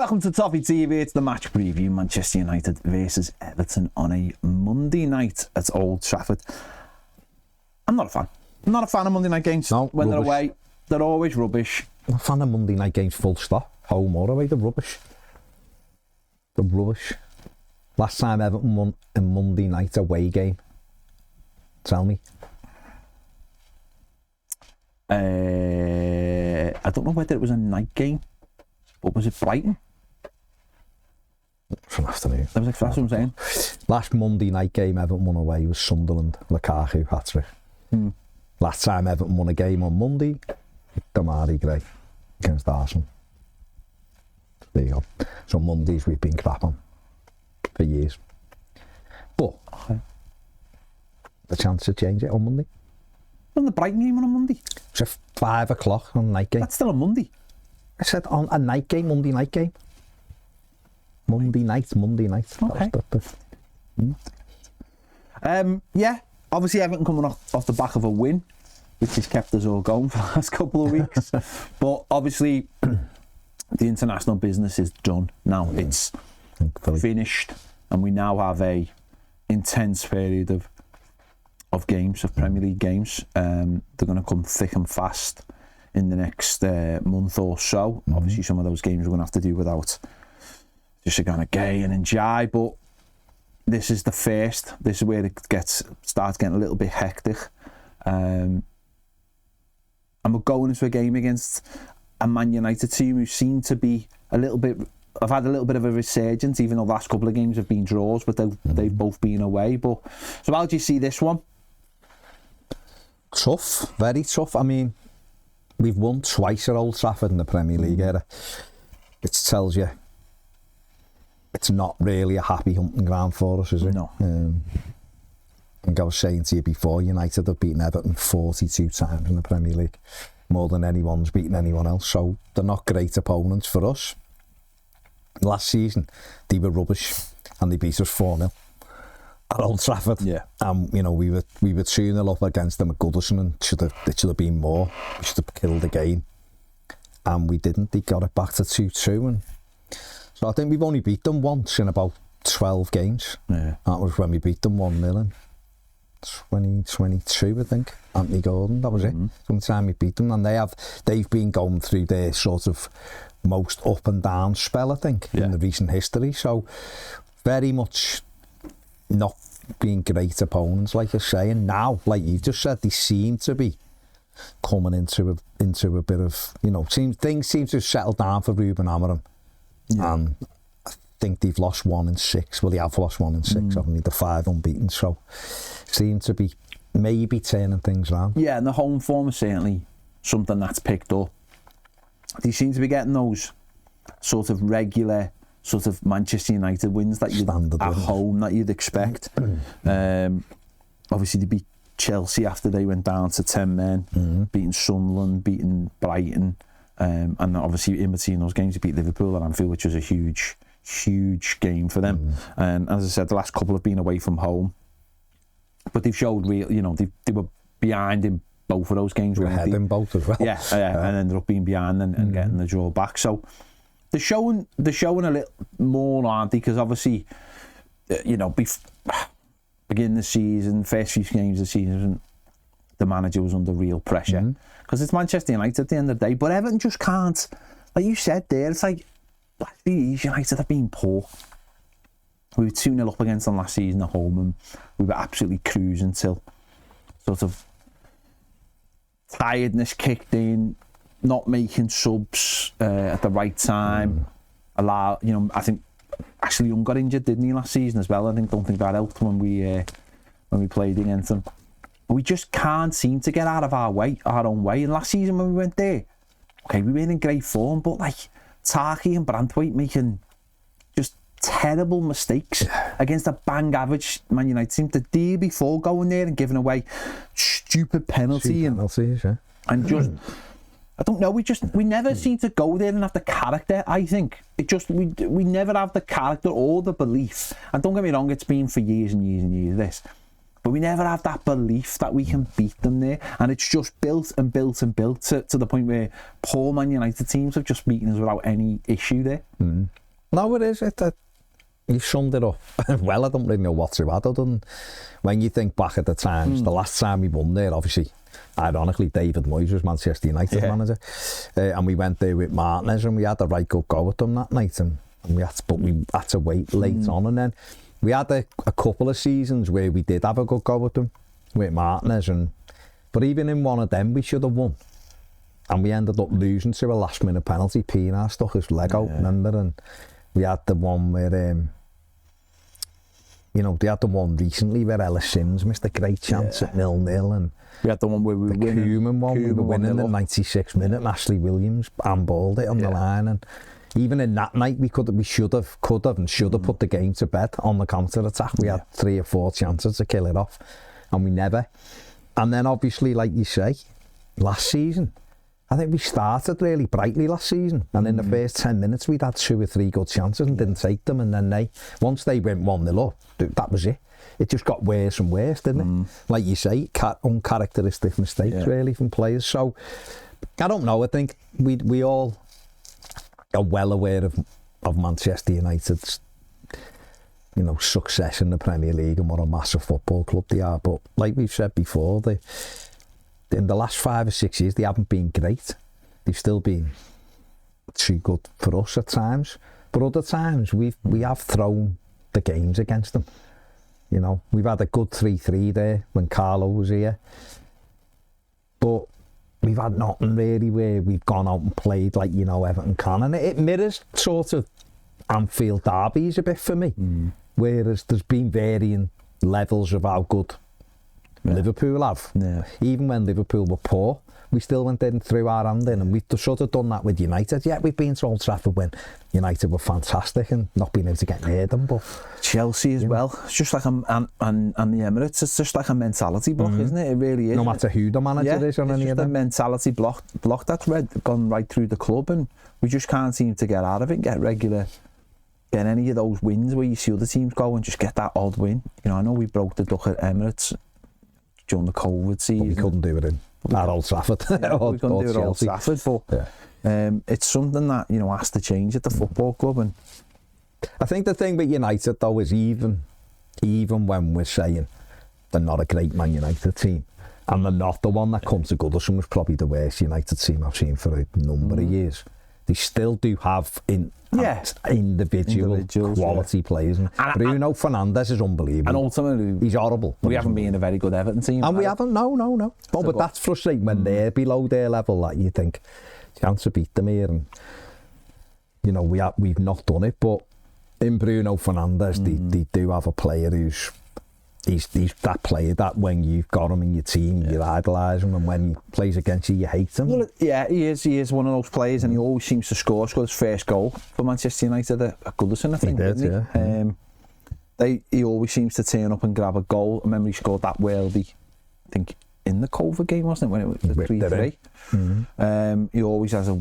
Welcome to Toffee TV. It's the match preview. Manchester United versus Everton on a Monday night at Old Trafford. I'm not a fan. I'm not a fan of Monday night games. No, when rubbish. They're away, they're always rubbish. I'm a fan of Monday night games full stop. Home or away, they're rubbish. They're rubbish. Last time Everton won a Monday night away game. Tell me. I don't know whether it was a night game, but was it Brighton? From afternoon. That's what I'm saying. Last Monday night game Everton won away was Sunderland, Lukaku hat-trick. Last time Everton won a game on Monday, Damari Gray against Arsenal. There you go. So Mondays we've been crap on for years. But the chance to change it on Monday. Wasn't the Brighton game on a Monday? It's at 5 o'clock on a night game. That's still a Monday. I said on a night game, Monday night game. Monday night. Okay. Yeah, obviously Everton coming off the back of a win, which has kept us all going for the last couple of weeks. But obviously, the international business is done now. It's finished, and we now have a intense period of games, of Premier League games. They're going to come thick and fast in the next month or so. Obviously, some of those games we're going to have to do without Jessica Gay and Njai, but this is the first. This is where it starts getting a little bit hectic. And we're going into a game against a Man United team who seem to be a little bit. I've had a little bit of a resurgence, even though the last couple of games have been draws, but they've both been away. But so how do you see this one? Tough, very tough. I mean, we've won twice at Old Trafford in the Premier League era. It tells you it's not really a happy hunting ground for us, is it? No. I think I was saying to you before, United have beaten Everton 42 times in the Premier League, more than anyone's beaten anyone else, so they're not great opponents for us. Last season, they were rubbish, and they beat us 4-0 at Old Trafford. Yeah. You know, we were 2-0 up against them at Goodison, and it should have been more. We should have killed the game, and we didn't. They got it back to 2-2, and so I think we've only beat them once in about 12 games. Yeah. That was when we beat them 1-0 in 2022, I think. Anthony Gordon, that was it. Sometime we beat them, and they've been going through their sort of most up and down spell, I think, in the recent history. So very much not being great opponents, like I say. And now, like you just said, they seem to be coming into a bit of, you know, things seem to have settled down for Ruben Amorim. Yeah. I think they've lost 1 in 6. Well, they have lost 1 in 6, haven't they? The 5 unbeaten. So seem to be maybe turning things around. Yeah, and the home form is certainly something that's picked up. They seem to be getting those sort of regular sort of Manchester United wins that you'd at home that you'd expect. Obviously they beat Chelsea after they went down to 10 men, beating Sunderland, beating Brighton, and obviously in between those games they beat Liverpool at Anfield, which was a huge game for them. And as I said, the last couple have been away from home, but they've showed real, you know, they were behind in both of those games. We're ahead in both as well. Yeah, and ended up being behind and getting the draw back. So they're showing a little more, aren't they? Because obviously, you know, beginning the season, first few games of the season, the manager was under real pressure because it's Manchester United at the end of the day. But Everton just can't, like you said there, it's like United have been poor. We were 2-0 up against them last season at home, and we were absolutely cruising till sort of tiredness kicked in, not making subs at the right time. I think Ashley Young got injured, didn't he, last season as well? Don't think that helped when we played against them. But we just can't seem to get out of our own way. And last season when we went there, okay, we were in great form, but like Tarky and Branthwaite making just terrible mistakes against a bang average Man United team. The day before going there and giving away stupid penalties, yeah. And just I don't know, we never seem to go there and have the character. I think we never have the character or the belief. And don't get me wrong, it's been for years and years and years this, but we never have that belief that we can beat them there, and it's just built and built and built to the point where poor Man United teams have just beaten us without any issue there. No, it is. You summed it up well. I don't really know what to add other than when you think back at the times, the last time we won there, obviously, ironically, David Moyes was Manchester United manager, and we went there with Martinez, and we had a right good go at them that night, and we had to wait late on, and then we had a couple of seasons where we did have a good go at them with Martinez, but even in one of them we should have won, and we ended up losing to a last minute penalty. Pienaar stuck his leg out, remember, and we had the one where they had the one recently where Ellis Sims missed a great chance at 0-0, and we had the one where we were winning. We were winning in the 96th minute, and Ashley Williams handballed it on the line, and even in that night we should have put the game to bed on the counter attack. We had 3 or 4 chances to kill it off, and we never. And then obviously, like you say, last season, I think we started really brightly last season, and in the first 10 minutes we'd had 2 or 3 good chances and didn't take them, and then once they went 1-0 up, that was it. It just got worse and worse, didn't it? Like you say, uncharacteristic mistakes really from players. So I don't know. I think we all are well aware of Manchester United's success in the Premier League and what a massive football club they are. But like we've said before, in the last 5 or 6 years, they haven't been great. They've still been too good for us at times. But other times, we have thrown the games against them. We've had a good 3-3 there when Carlo was here. But we've had nothing really where we've gone out and played like, Everton can. And it mirrors sort of Anfield derbies a bit for me. Whereas there's been varying levels of how good Liverpool have. Even when Liverpool were poor, we still went in, threw our hand in, and we've sort of done that with United. Yeah, we've been to Old Trafford when United were fantastic and not being able to get near them. But Chelsea as well. It's just like and the Emirates. It's just like a mentality block, isn't it? It really is. No matter who the manager is on any of them. It's just a mentality block that's gone right through the club, and we just can't seem to get out of it. Get any of those wins where you see other teams go and just get that odd win. I know we broke the duck at Emirates during the COVID season. But we couldn't do it at Old Trafford. We couldn't do it at Old Trafford, but it's something that has to change at the football club. And I think the thing with United though is even when we're saying they're not a great Man United team, and they're not the one that comes to Goodison was probably the worst United team I've seen for a number of years, they still do have individual quality players. And Bruno Fernandes is unbelievable. And ultimately, he's horrible. We haven't been a very good Everton team. And we haven't, no. But that's frustrating when they're below their level, that you think, chance to beat them here. And, we've not done it. But in Bruno Fernandes, they do have a player he's that player that when you've got him in your team, you idolise him, and when he plays against you, you hate him. Well, yeah, he is one of those players, and he always seems to score his first goal for Manchester United at Goodison, I think. He did, he always seems to turn up and grab a goal. I remember he scored that worldie, I think, in the COVID game, wasn't it, when it was the 3-3? He always has a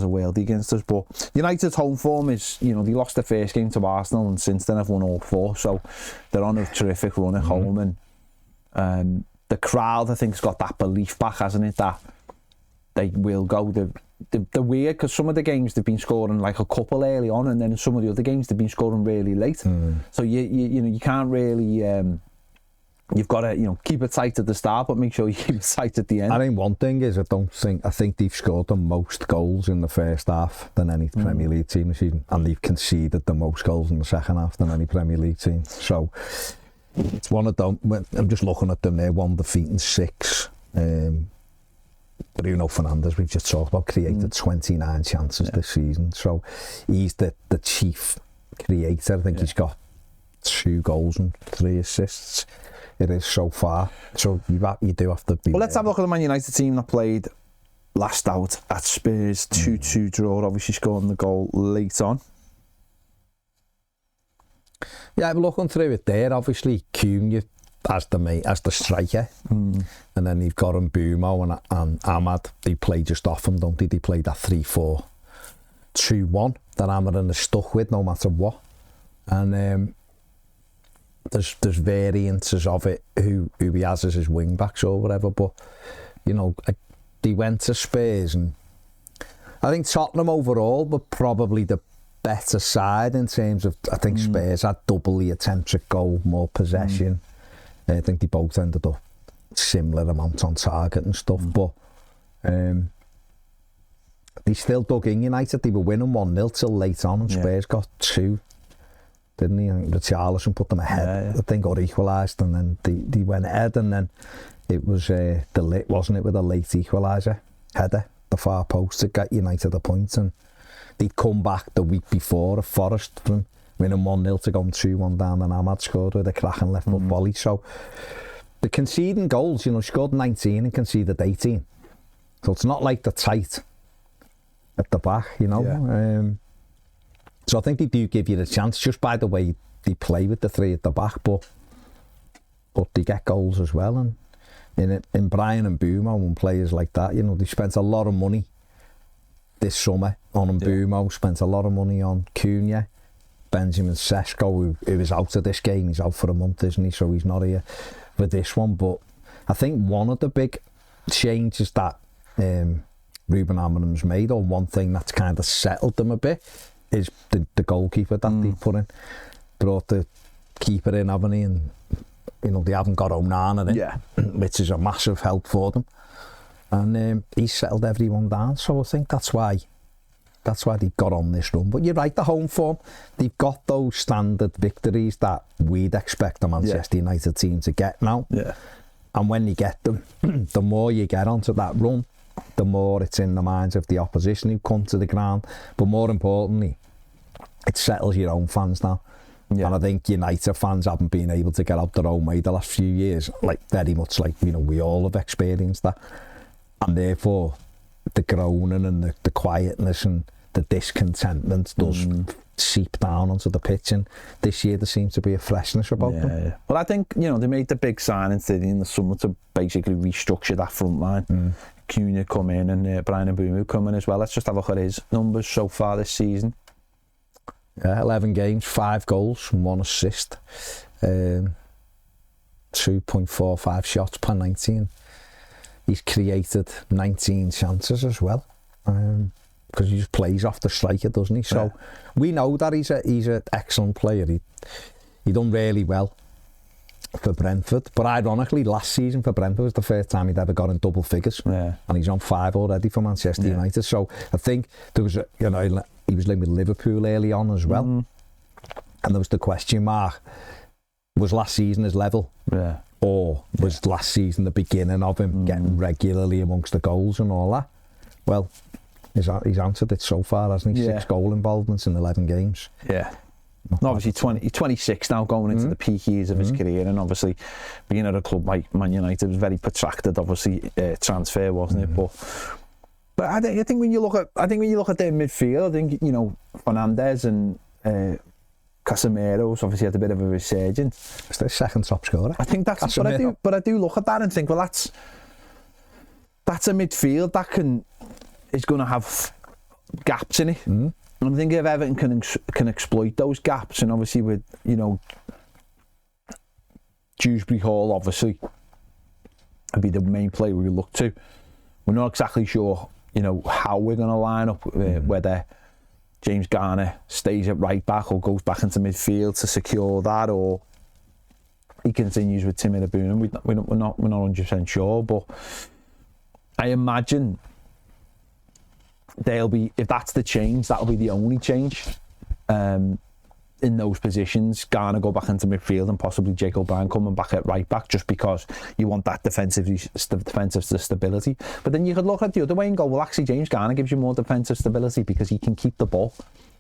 worldie against us. But United's home form is, they lost their first game to Arsenal, and since then have won all 4. So they're on a terrific run at home, and the crowd, I think, has got that belief back, hasn't it, that they will go. The weird, because some of the games they've been scoring like a couple early on, and then in some of the other games they've been scoring really late. So you can't really. You've got to, keep it tight at the start, but make sure you keep it tight at the end. I think one thing is, I think they've scored the most goals in the first half than any Premier League team this season, and they've conceded the most goals in the second half than any Premier League team. So it's one of them. I'm just looking at them there, 1 defeat and 6. Bruno Fernandes, we've just talked about, created 29 chances this season. So he's the chief creator. I think he's got 2 goals and 3 assists. It is so far, so you do have to be. Well, let's have a look at the Man United team that played last out at Spurs. 2-2 draw, obviously scoring the goal late on. Yeah, I'm looking through it there. Obviously, Cunha as the striker, and then you've got Mbeumo and Ahmad. They play just off him, don't they? They play that 3-4-2-1 that Amarin is stuck with no matter what, and. there's variances of it who he has as his wing backs or whatever, but you know, they went to Spurs, and I think Tottenham overall were probably the better side in terms of, I think Spurs had double the attempts at goal, more possession. I think they both ended up similar amounts on target and stuff, but they still dug in United. They were winning 1-0 till late on, and Spurs got 2, didn't he? I think Richarlison put them ahead, I think, or equalised, and then they went ahead, and then it was wasn't it, with a late equaliser header, the far post, to get United a point, and they'd come back the week before at Forest from winning 1-0 to going 2-1 down, and Ahmad scored with a cracking left foot volley. So the conceding goals, you know, scored 19 and conceded 18. So it's not like they're tight at the back, you know. Yeah. So I think they do give you the chance just by the way they play with the 3 at the back, but they get goals as well. And in Brian and Mbeumo and players like that, you know, they spent a lot of money this summer on Mbeumo, spent a lot of money on Cunha, Benjamin Sesko, who is out of this game. He's out for a month, isn't he? So he's not here for this one. But I think one of the big changes that Ruben Amorim's made, or one thing that's kind of settled them a bit, is the goalkeeper that they put in. Brought the keeper in, haven't he? And you know, they haven't got Onana in, which is a massive help for them. And he's settled everyone down. So I think that's why they got on this run. But you're right, the home form, they've got those standard victories that we'd expect a Manchester United team to get now. Yeah. And when you get them, the more you get onto that run, the more it's in the minds of the opposition who come to the ground. But more importantly, it settles your own fans now. Yeah. And I think United fans haven't been able to get out their own way the last few years, like very much like, you know, we all have experienced that. And therefore, the groaning and the quietness and the discontentment does seep down onto the pitch, and this year there seems to be a freshness about them. Yeah. Well, I think, you know, they made the big signings in the summer to basically restructure that front line. Cunha come in and Brian Mbeumo come in as well. Let's just have a look at his numbers so far this season. 11 games, 5 goals and 1 assist, 2.45 shots per 19. He's created 19 chances as well, because he just plays off the striker, doesn't he? So we know that he's an excellent player. He done really well for Brentford, but ironically last season for Brentford was the first time he'd ever got in double figures, and he's on 5 already for Manchester United. So I think there was he was linked with Liverpool early on as well, and there was the question mark, was last season his level, or was last season the beginning of him getting regularly amongst the goals and all that? Well, he's answered it so far, hasn't he? 6 goal involvements in 11 games. And obviously he's 26 now, going into the peak years of his career, and obviously being at a club like Man United was very protracted, obviously transfer, wasn't it? But I think when you look at their midfield, I think, you know, Fernandes and Casemiro's obviously had a bit of a resurgence. It's their second top scorer. I think that's, but I do look at that and think, well, that's a midfield that is going to have gaps in it. And I think if Everton can exploit those gaps, and obviously with, you know, Dewsbury Hall obviously would be the main player we look to. We're not exactly sure, you know, how we're going to line up, whether James Garner stays at right back or goes back into midfield to secure that, or he continues with Tim Abunan. We're not 100% sure, but I imagine if that's the change, that'll be the only change in those positions. Garner go back into midfield, and possibly Jake O'Brien coming back at right back, just because you want that defensive stability. But then you could look at the other way and go, well, actually James Garner gives you more defensive stability because he can keep the ball.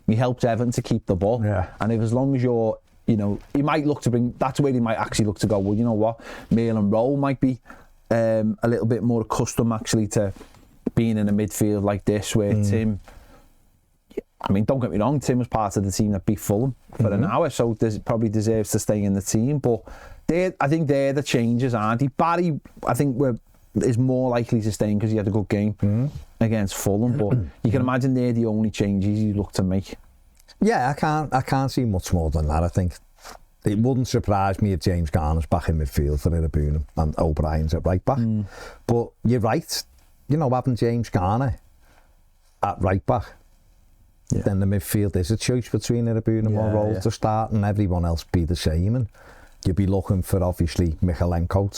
He helps Everton to keep the ball. And if, as long as you're, you know, he might look to bring, that's where he might actually look to go, well, you know what, Maitland Rowe might be a little bit more accustomed actually to being in a midfield like this, where Tim, I mean, don't get me wrong, Tim was part of the team that beat Fulham for an hour, so probably deserves to stay in the team. But I think they're the changes, aren't he? Barry, I think, is more likely to stay because he had a good game against Fulham. But you can imagine they're the only changes you look to make. Yeah, I can't see much more than that. I think it wouldn't surprise me if James Garner's back in midfield for Everton and O'Brien's at right back. But you're right, you know, having James Garner at right back, then the midfield is a choice between Everton and Monroe to start, and everyone else be the same. And you'd be looking for, obviously, Michalenko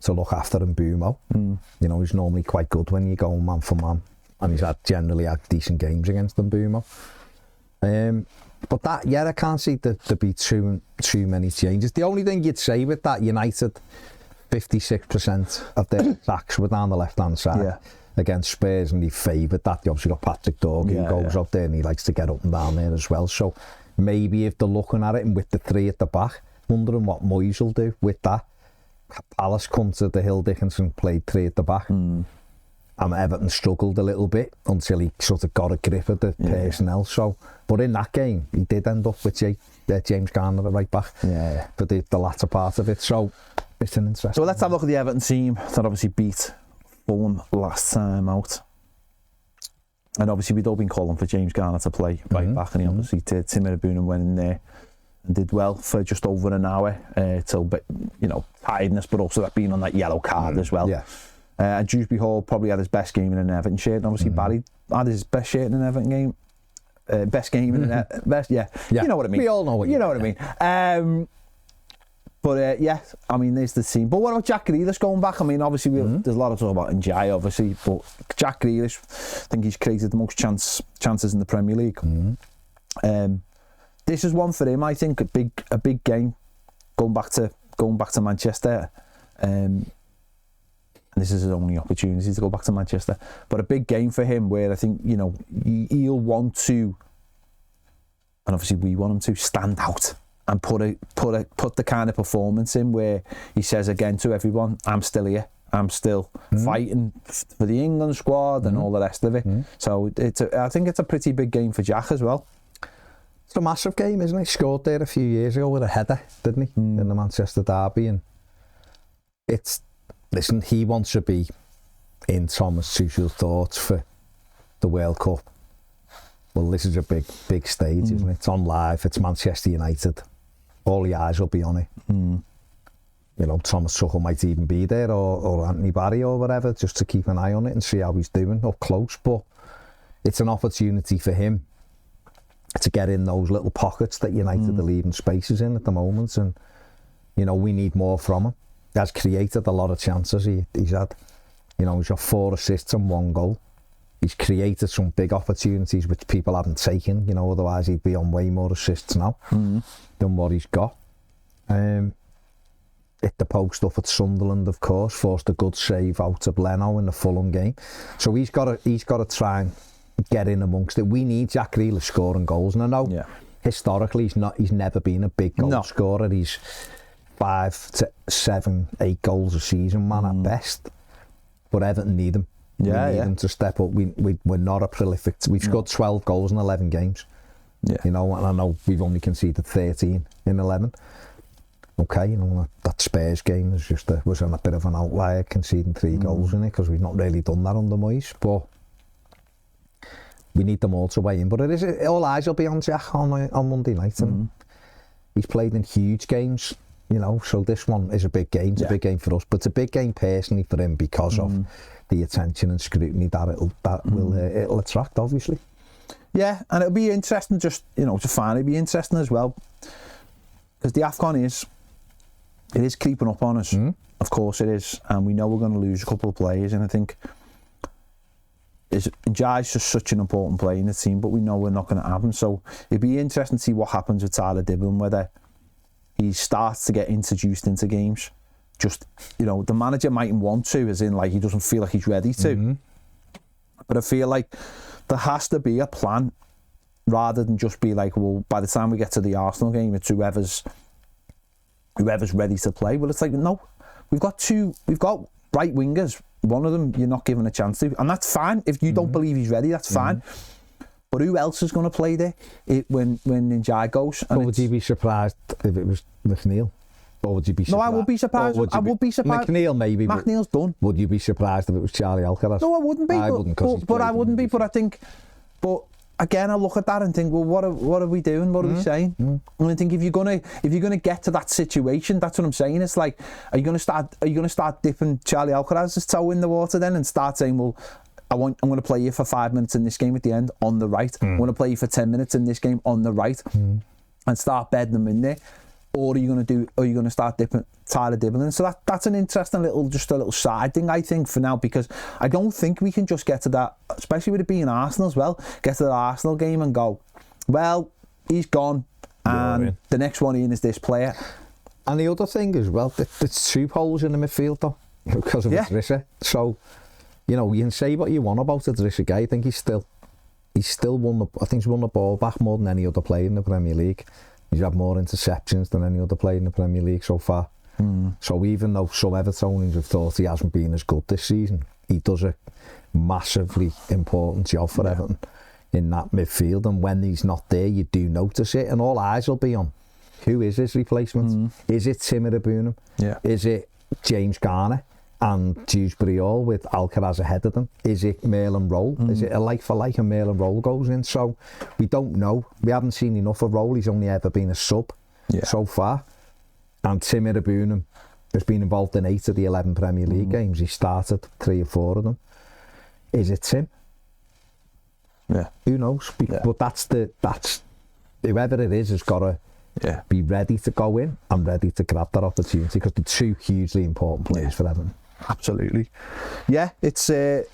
to look after Mbeumo. You know, he's normally quite good when you go man for man, and he's generally had decent games against Mbeumo. But that, I can't see there be too many changes. The only thing you'd say with that, United, 56% of their attacks were down the left-hand side against Spurs, and he favoured that. You obviously got Patrick Dorgan, who goes out there and he likes to get up and down there as well. So maybe if they're looking at it and with the three at the back, wondering what Moyes will do with that. Palace come to the Hill Dickinson, played three at the back. And Everton struggled a little bit until he sort of got a grip of the personnel. So, but in that game, he did end up with James Garner at right back for the latter part of it. So it's an interesting. So let's have a look at the Everton team that obviously beat Fulham last time out. And obviously we'd all been calling for James Garner to play right back, and he obviously did. Tim Abunan went in there and did well for just over an hour till, you know, tiredness, but also that being on that yellow card as well. And Dewsbury Hall probably had his best game in an Everton shirt, and obviously Barry had his best shirt in an Everton game. Best game in an best, you know what I mean. We all know what you know what I mean. But I mean, there's the team. But what about Jack Grealish going back? I mean, obviously there's a lot of talk about Njai, obviously, but Jack Grealish, I think he's created the most chances in the Premier League. This is one for him, I think, a big game going back to Manchester. And this is his only opportunity to go back to Manchester. But a big game for him where I think, you know, he'll want to, and obviously we want him to, stand out and put the kind of performance in where he says again to everyone, I'm still here. I'm still fighting for the England squad and all the rest of it. So I think it's a pretty big game for Jack as well. It's a massive game, isn't it? He scored there a few years ago with a header, didn't he? In the Manchester derby. And listen, he wants to be in Thomas Tuchel's thoughts for the World Cup. Well, this is a big stage, isn't it? It's on live, it's Manchester United. All the eyes will be on it. You know, Thomas Tuchel might even be there, or Anthony Barry or whatever, just to keep an eye on it and see how he's doing up close. But it's an opportunity for him to get in those little pockets that United are leaving spaces in at the moment. And, you know, we need more from him. He has created a lot of chances. He's had, you know, he's got 4 assists and 1 goal. He's created some big opportunities which people haven't taken, you know, otherwise he'd be on way more assists now than what he's got. Hit the post up at Sunderland, of course, forced a good save out of Leno in the Fulham game. So he's got to try and get in amongst it. We need Jack Grealish scoring goals. And I know historically he's never been a big goal scorer. He's 5 to 7, 8 goals a season, man, at best. But Everton need him. We need him to step up. We're not a prolific. We've scored 12 goals in 11 games. You know, and I know we've only conceded 13 in 11. Okay, you know, that Spurs game was on a bit of an outlier, conceding 3 goals in it, because we've not really done that under Moyes. But we need them all to weigh in. But all eyes will be on Jack on Monday night. And he's played in huge games, you know, so this one is a big game. It's a big game for us, but it's a big game personally for him because of the attention and scrutiny that it'll attract, obviously. Yeah, and it'll be interesting, just, you know, to finally be interesting as well, because the AFCON is creeping up on us. Of course it is, and we know we're going to lose a couple of players, and I think Njai's just such an important player in the team, but we know we're not going to have him. So it'd be interesting to see what happens with Tyler Dibble, whether he starts to get introduced into games. Just, you know, the manager mightn't want to, as in, like, he doesn't feel like he's ready to. But I feel like there has to be a plan, rather than just be like, well, by the time we get to the Arsenal game, it's whoever's ready to play. Well, it's like, no, we've got right wingers. One of them you're not given a chance to, and that's fine. If you don't believe he's ready, that's fine. But who else is going to play there when Njai goes? And would you be surprised if it was McNeil? Or would you be surprised? No, I would be surprised. I would be surprised. McNeil, maybe. McNeil's done. Would you be surprised if it was Charlie Alcaraz? No, I wouldn't be. I wouldn't, but I wouldn't be. But I think again, I look at that and think, well, what are we doing? What are we saying? And I think if you're gonna get to that situation, that's what I'm saying. It's like, are you gonna start dipping Charlie Alcaraz's toe in the water then and start saying, well, I'm going to play you for 5 minutes in this game at the end on the right. I'm going to play you for 10 minutes in this game on the right, and start bedding them in there. Or are you going to start dipping Tyler Dibblin? So that's an interesting little side thing, I think, for now, because I don't think we can just get to that, especially with it being Arsenal as well, get to the Arsenal game and go, well, he's gone, and the next one in is this player. And the other thing as well, there's 2 holes in the midfield though, because of Idrissa. So, you know, you can say what you want about Idrissa Gueye. I think he's still won the ball back more than any other player in the Premier League. He's had more interceptions than any other player in the Premier League so far. So even though some Evertonians have thought he hasn't been as good this season, he does a massively important job for Everton in that midfield. And when he's not there, you do notice it, and all eyes will be on who is his replacement. Is it Tim Abraham? Is it James Garner and Dewsbury-Hall with Alcaraz ahead of them? Is it Merlin Roll? Is it a like for like, and Merlin Roll goes in? So we don't know. We haven't seen enough of Roll. He's only ever been a sub so far. And Tim Abraham has been involved in 8 of the 11 Premier League games. He started 3 or 4 of them. Is it Tim? Yeah. Who knows? But that's whoever it is has got to be ready to go in and ready to grab that opportunity, because they're 2 hugely important players for Everton. Absolutely. Yeah, it's a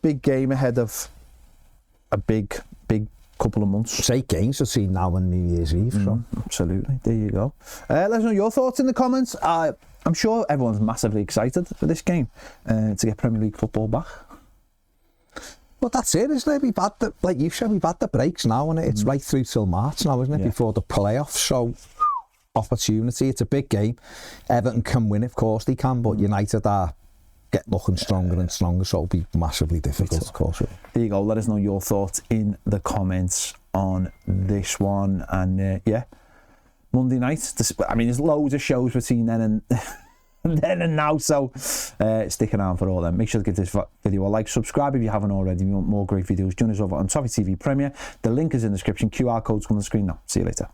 big game ahead of a big couple of months. It's 8 games to see now on New Year's Eve. So. Absolutely. There you go. Let us know your thoughts in the comments. I'm sure everyone's massively excited for this game to get Premier League football back. Well, that's it, isn't it? We've had like you said, we've had the breaks now, and it's right through till March now, isn't it? Before the playoffs. So, opportunity. It's a big game. Everton can win, of course they can, but United are looking stronger and stronger, so it'll be massively difficult, of course. There you go. Let us know your thoughts in the comments on this one. And Monday night. I mean, there's loads of shows between then and then and now, so stick around for all them. Make sure to give this video a like, subscribe if you haven't already. We want more great videos. Join us over on Toffee TV Premier. The link is in the description. QR codes come on the screen now. See you later.